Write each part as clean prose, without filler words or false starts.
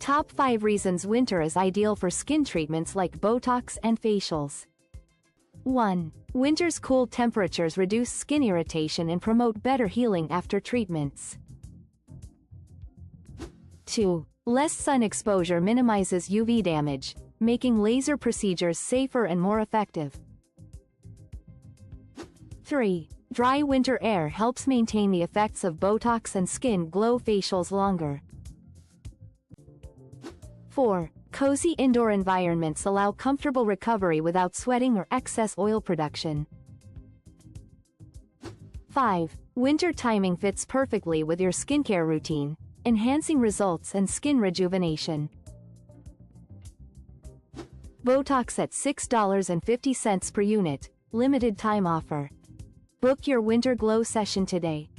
Top 5 reasons winter is ideal for skin treatments like Botox and facials. 1. Winter's cool temperatures reduce skin irritation and promote better healing after treatments. 2. Less sun exposure minimizes UV damage, making laser procedures safer and more effective. 3. Dry winter air helps maintain the effects of Botox and skin glow facials longer. 4. Cozy indoor environments allow comfortable recovery without sweating or excess oil production. 5. Winter timing fits perfectly with your skincare routine, enhancing results and skin rejuvenation. Botox at $6.50 per unit, limited time offer. Book your winter glow session today.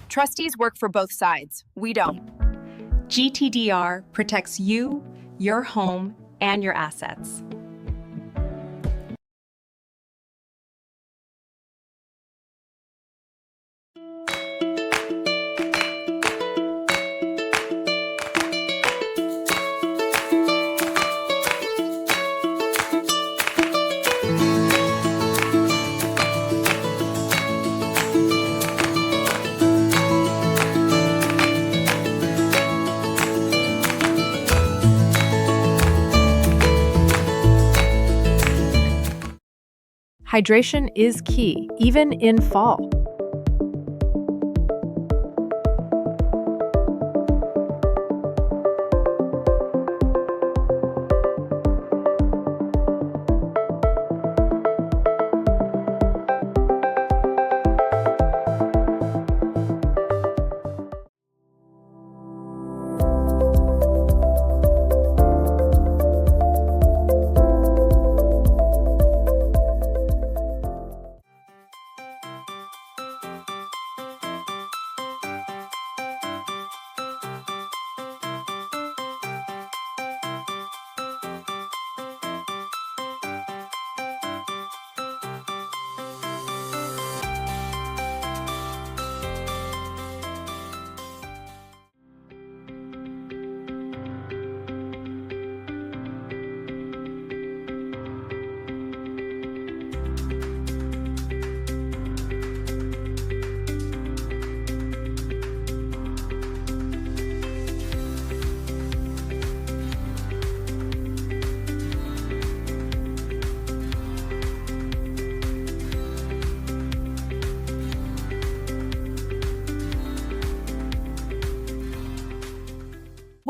Trustees work for both sides. We don't. GTDR protects you, your home, and your assets. Hydration is key, even in fall.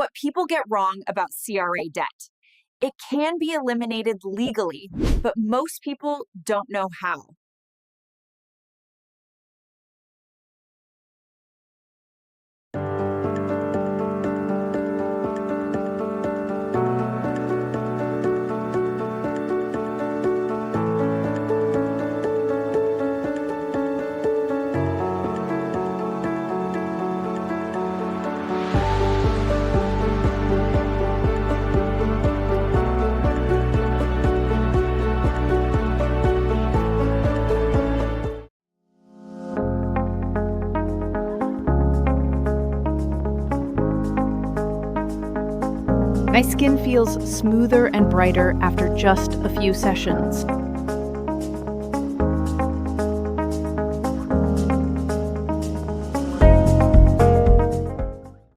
What people get wrong about CRA debt. It can be eliminated legally, but most people don't know how. My skin feels smoother and brighter after just a few sessions.